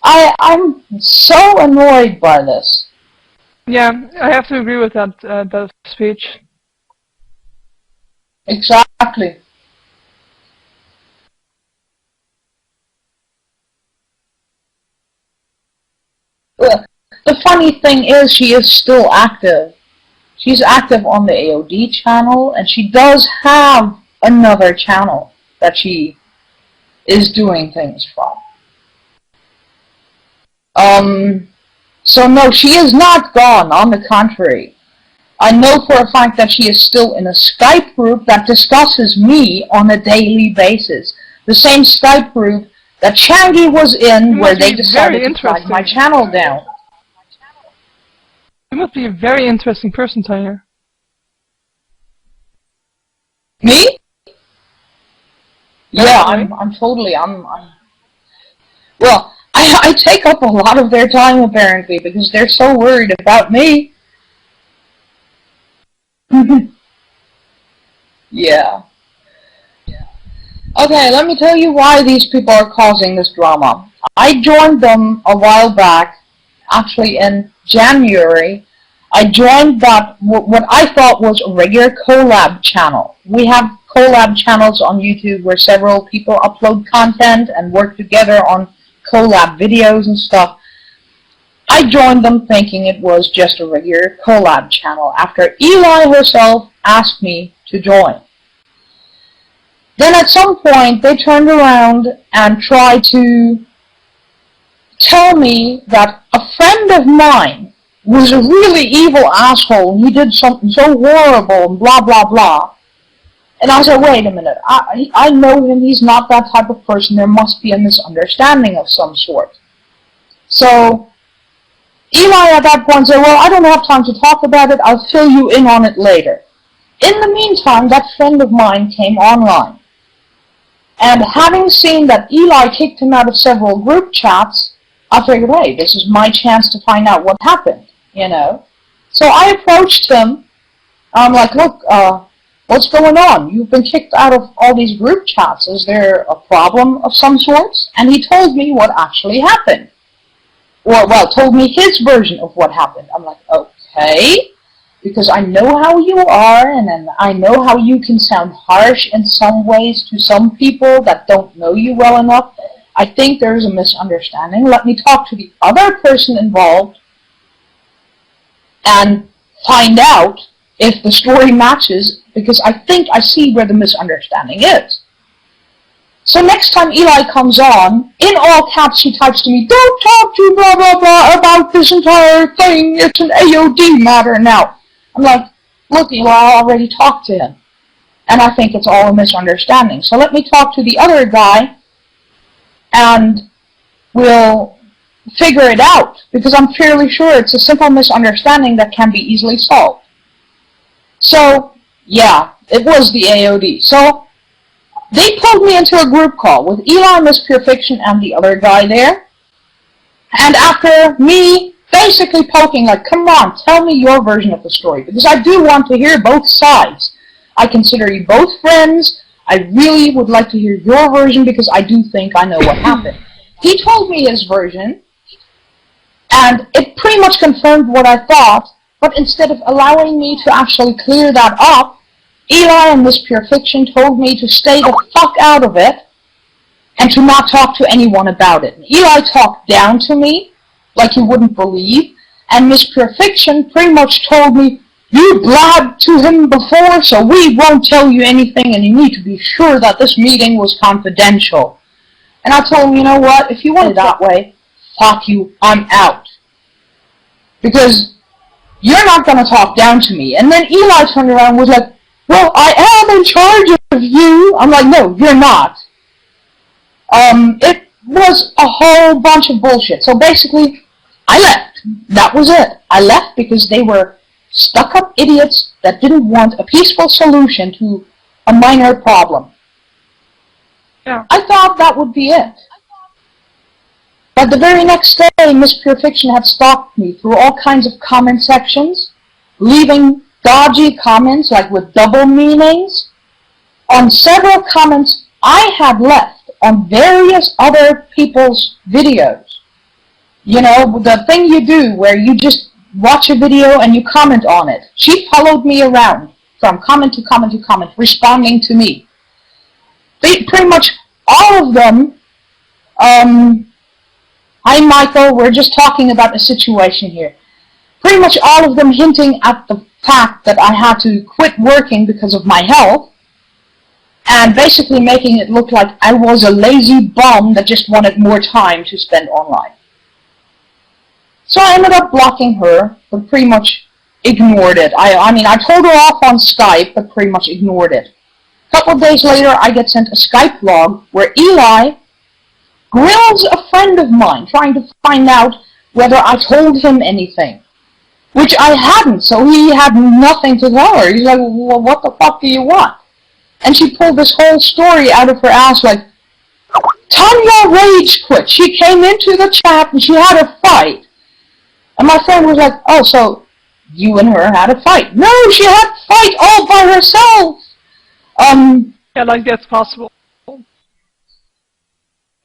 I'm so annoyed by this. Yeah, I have to agree with that speech. Exactly. The funny thing is, she is still active. She's active on the AOD channel, and she does have another channel that she is doing things from. So no, she is not gone, on the contrary. I know for a fact that she is still in a Skype group that discusses me on a daily basis. The same Skype group that Changi was in, where they decided to flag my channel down. You must be a very interesting person, Tanya. Me? Yeah, I'm totally, well, I take up a lot of their time, apparently, because they're so worried about me. Yeah. Okay, let me tell you why these people are causing this drama. I joined them a while back, actually in January. I joined that, what I thought was a regular collab channel. We have collab channels on YouTube where several people upload content and work together on collab videos and stuff. I joined them thinking it was just a regular collab channel after Eli herself asked me to join. Then at some point they turned around and tried to tell me that a friend of mine was a really evil asshole and he did something so horrible and blah blah blah. And I said, wait a minute, I know him, he's not that type of person, there must be a misunderstanding of some sort. So Eli at that point said, well, I don't have time to talk about it, I'll fill you in on it later. In the meantime, that friend of mine came online. And having seen that Eli kicked him out of several group chats, I figured, hey, this is my chance to find out what happened, you know. So I approached him, I'm like, look, what's going on? You've been kicked out of all these group chats. Is there a problem of some sort? And he told me what actually happened. Or, well, told me his version of what happened. I'm like, okay, because I know how you are, and then I know how you can sound harsh in some ways to some people that don't know you well enough. I think there's a misunderstanding. Let me talk to the other person involved and find out if the story matches, because I think I see where the misunderstanding is. So next time Eli comes on, in all caps she types to me, don't talk to blah blah blah about this entire thing, it's an AOD matter now. I'm like, look Eli, I already talked to him. And I think it's all a misunderstanding. So let me talk to the other guy and we'll figure it out, because I'm fairly sure it's a simple misunderstanding that can be easily solved. So, yeah, it was the AOD. So, they pulled me into a group call with Eli, Miss Pure Fiction, and the other guy there. And after me basically poking, like, come on, tell me your version of the story, because I do want to hear both sides. I consider you both friends. I really would like to hear your version, because I do think I know what happened. He told me his version, and it pretty much confirmed what I thought, but instead of allowing me to actually clear that up, Eli and Miss Pure Fiction told me to stay the fuck out of it and to not talk to anyone about it. And Eli talked down to me like you wouldn't believe, and Miss Pure Fiction pretty much told me, you blabbed to him before, so we won't tell you anything, and you need to be sure that this meeting was confidential. And I told him, you know what, if you want it that way, fuck you, I'm out. Because you're not going to talk down to me. And then Eli turned around and was like, well, I am in charge of you. I'm like, no, you're not. It was a whole bunch of bullshit. So basically, I left. That was it. I left because they were stuck-up idiots that didn't want a peaceful solution to a minor problem. Yeah. I thought that would be it. But the very next day, Miss Pure Fiction had stalked me through all kinds of comment sections, leaving dodgy comments, like with double meanings. On several comments I had left on various other people's videos. You know, the thing you do where you just watch a video and you comment on it. She followed me around from comment to comment to comment, responding to me. Pretty much all of them, hi Michael, we're just talking about the situation here. Pretty much all of them hinting at the fact that I had to quit working because of my health, and basically making it look like I was a lazy bum that just wanted more time to spend online. So I ended up blocking her, but pretty much ignored it. I mean, I told her off on Skype, but pretty much ignored it. A couple of days later, I get sent a Skype log where Eli grills a friend of mine, trying to find out whether I told him anything. Which I hadn't, so he had nothing to tell her. He's like, well, what the fuck do you want? And she pulled this whole story out of her ass like, Tanya rage quit. She came into the chat and she had a fight. And my friend was like, oh, so you and her had a fight. No, she had a fight all by herself. Yeah, like that's possible.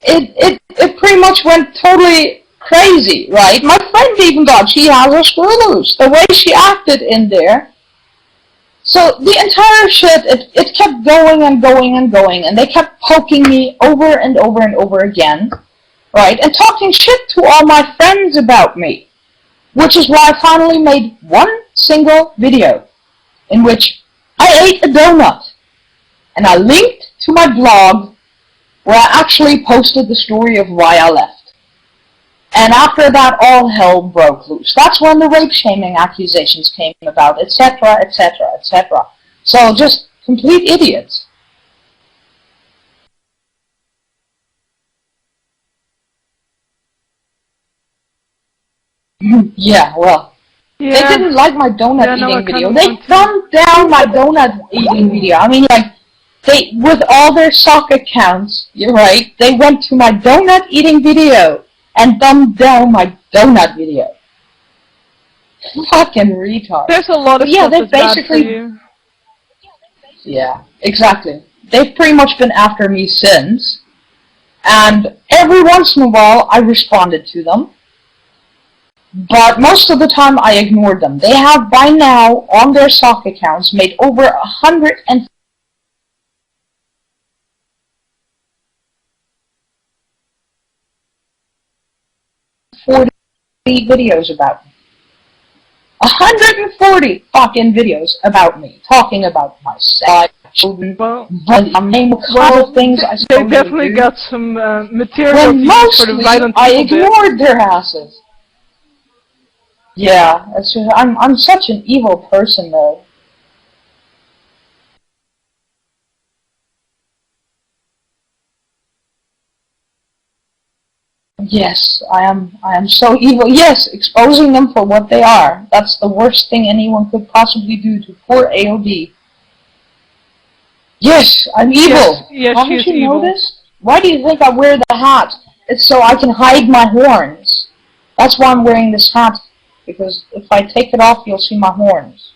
It pretty much went totally crazy, right? My friend even thought she has a screw loose, the way she acted in there. So the entire shit, it kept going and going and going, and they kept poking me over and over and over again, right? And talking shit to all my friends about me. Which is why I finally made one single video in which I ate a donut. And I linked to my blog where I actually posted the story of why I left. And after that, all hell broke loose. That's when the rape shaming accusations came about, etc., etc., etc. So just complete idiots. Yeah, well, Yeah. they didn't like my donut Yeah, no, eating I video. kinda They want to. thumbed down my donut eating video. I mean, like, they, with all their sock accounts, you're right, they went to my donut eating video and thumbed down my donut video. Fucking retard. There's a lot of Yeah, stuff they that's bad for basically- you. Yeah, exactly. They've pretty much been after me since. And every once in a while, I responded to them. But most of the time, I ignored them. They have, by now, on their sock accounts, made over 140 videos about me. 140 fucking videos about me, talking about myself, children, Well, name of other things I they supposedly definitely do. got some material When to use for the mostly violent I people did. ignored their asses. Yeah, it's just, I'm such an evil person though. Yes, I am so evil. Yes, exposing them for what they are. That's the worst thing anyone could possibly do to poor AOD. Yes, I'm evil. Yes, Haven't she is you evil. noticed? Why do you think I wear the hat? It's so I can hide my horns. That's why I'm wearing this hat. Because if I take it off, you'll see my horns.